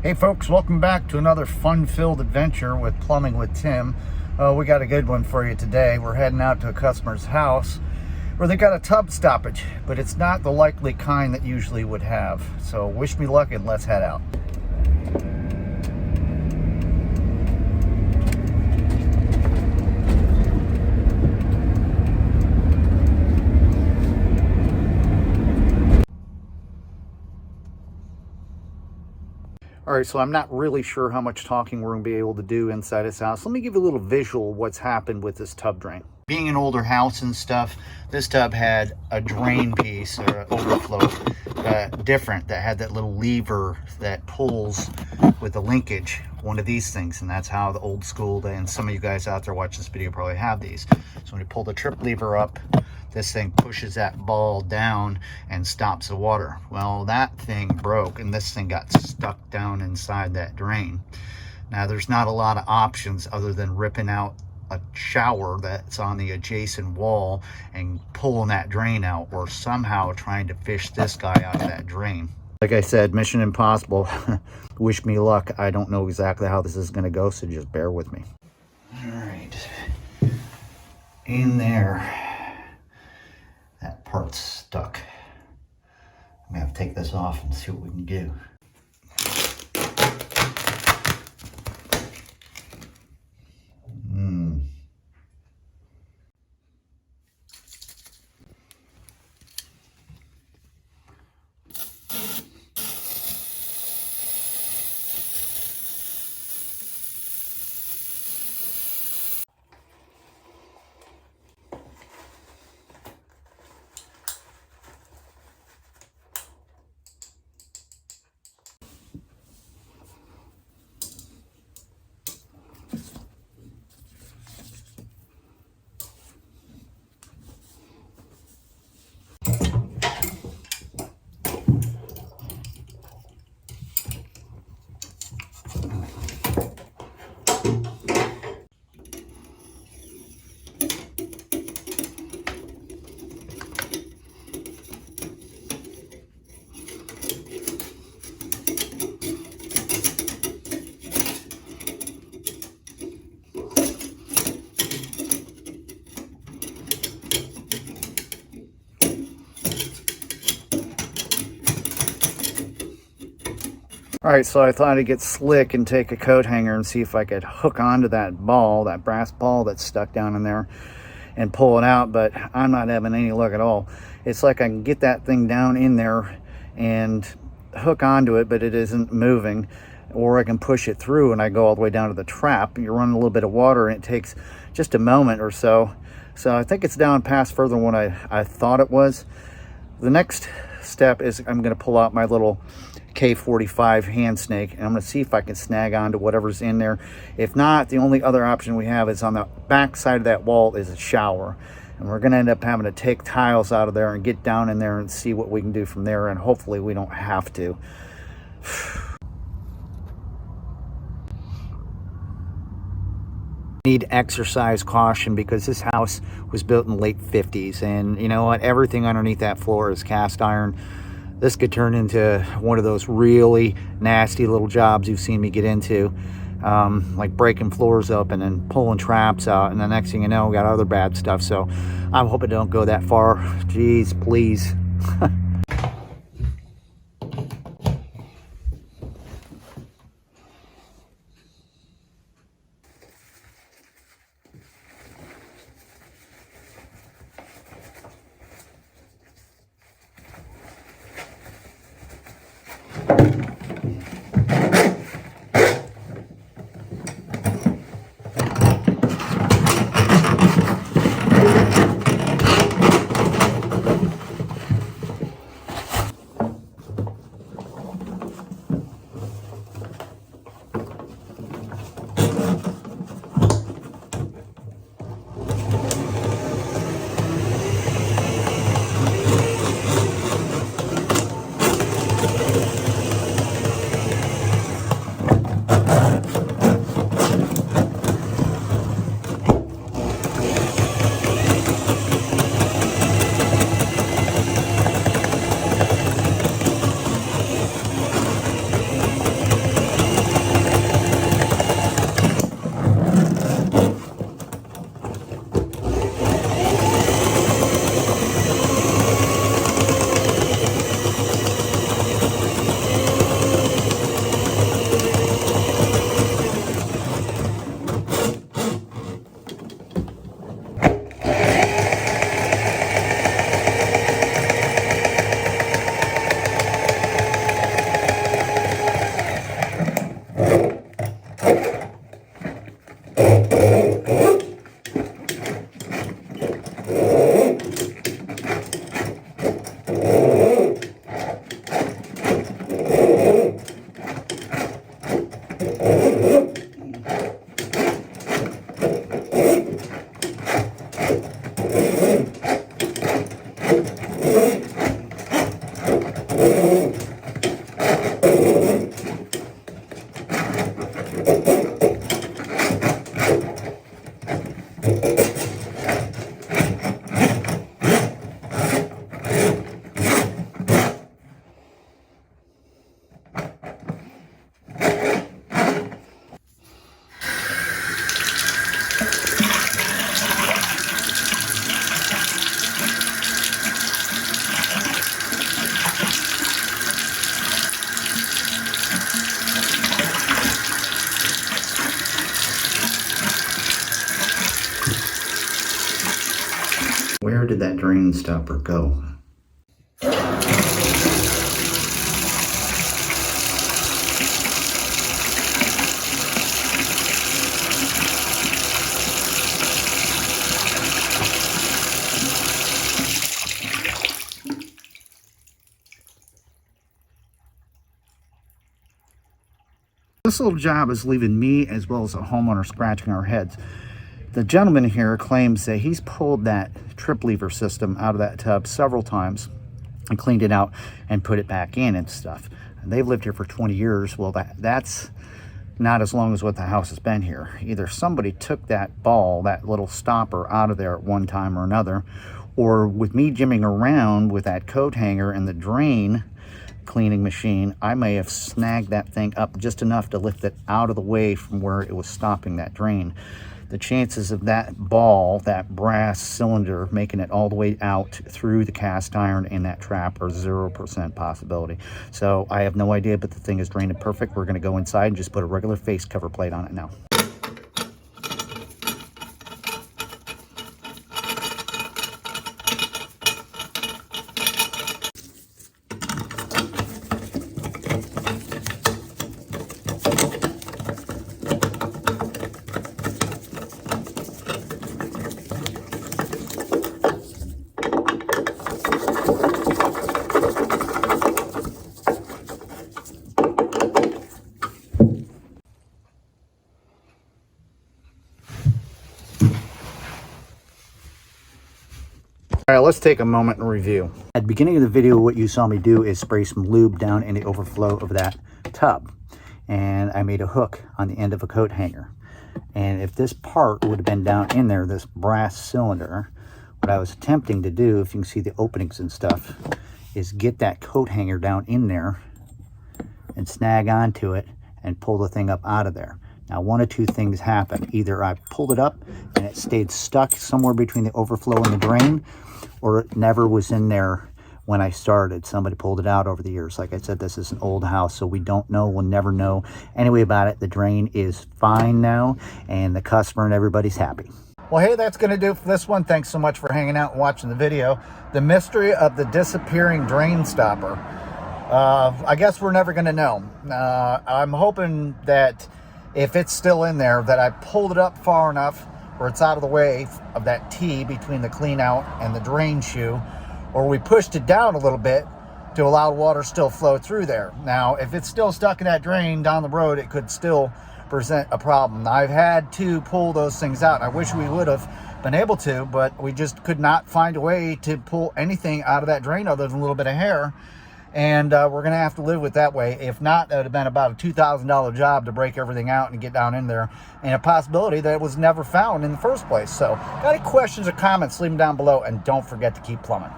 Hey folks, welcome back to another fun-filled adventure with Plumbing with Tim. We got a good one for you today. We're heading out to a customer's house where they got a tub stoppage, but it's not the likely kind that usually would have. So wish me luck and let's head out. All right, so I'm not really sure how much talking we're going to be able to do inside this house. Let me give you a little visual of what's happened with this tub drain. Being an older house and stuff, this tub had a drain piece or overflow different that had that little lever that pulls with the linkage, one of these things, and that's how the old school, and some of you guys out there watching this video probably have these. So when you pull the trip lever up, this thing pushes that ball down and stops the water. Well, that thing broke and this thing got stuck down inside that drain. Now there's not a lot of options other than ripping out a shower that's on the adjacent wall and pulling that drain out, or somehow trying to fish this guy out of that drain. Like I said, mission impossible. Wish me luck. I don't know exactly how this is going to go, so just bear with me. All right, in there, that part's stuck. I'm gonna have to take this off and see what we can do. All right, so I thought I'd get slick and take a coat hanger and see if I could hook onto that ball, that brass ball that's stuck down in there, and pull it out, but I'm not having any luck at all. It's like I can get that thing down in there and hook onto it, but it isn't moving, or I can push it through and I go all the way down to the trap. You're running a little bit of water and it takes just a moment or so. So I think it's down past further than what I thought it was. The next step is I'm going to pull out my little K45 hand snake, and I'm going to see if I can snag onto whatever's in there. If not, the only other option we have is on the back side of that wall is a shower, and we're going to end up having to take tiles out of there and get down in there and see what we can do from there, and hopefully we don't have to. Need exercise caution because this house was built in the late 50s, and you know what, everything underneath that floor is cast iron. This could turn into one of those really nasty little jobs you've seen me get into, like breaking floors open and pulling traps out, and the next thing you know, we got other bad stuff. So I'm hoping it don't go that far. Jeez, please. drain stopper go. This little job is leaving me as well as a homeowner scratching our heads. The gentleman here claims that he's pulled that trip lever system out of that tub several times and cleaned it out and put it back in and stuff. And they've lived here for 20 years. Well, that's not as long as what the house has been here. Either somebody took that ball, that little stopper, out of there at one time or another, or with me jimming around with that coat hanger and the drain cleaning machine, I may have snagged that thing up just enough to lift it out of the way from where it was stopping that drain. The chances of that ball, that brass cylinder, making it all the way out through the cast iron in that trap are 0% possibility. So I have no idea, but the thing is drained perfect. We're going to go inside and just put a regular face cover plate on it now. All right, let's take a moment and review. At the beginning of the video, what you saw me do is spray some lube down in the overflow of that tub. And I made a hook on the end of a coat hanger. And if this part would have been down in there, this brass cylinder, what I was attempting to do, if you can see the openings and stuff, is get that coat hanger down in there and snag onto it and pull the thing up out of there. Now, one of two things happened. Either I pulled it up and it stayed stuck somewhere between the overflow and the drain, or it never was in there when I started. Somebody pulled it out over the years. Like I said, this is an old house, so we don't know. We'll never know anyway about it. The drain is fine now, and the customer and everybody's happy. Well, hey, that's going to do for this one. Thanks so much for hanging out and watching the video. The mystery of the disappearing drain stopper. I guess we're never going to know. I'm hoping that if it's still in there, that I pulled it up far enough where it's out of the way of that T between the clean out and the drain shoe, or we pushed it down a little bit to allow water still flow through there. Now, if it's still stuck in that drain down the road, it could still present a problem. I've had to pull those things out. I wish we would have been able to, but we just could not find a way to pull anything out of that drain other than a little bit of hair. And we're going to have to live with that way. If not, that would have been about a $2,000 job to break everything out and get down in there. And a possibility that it was never found in the first place. So, got any questions or comments, leave them down below. And don't forget to keep plumbing.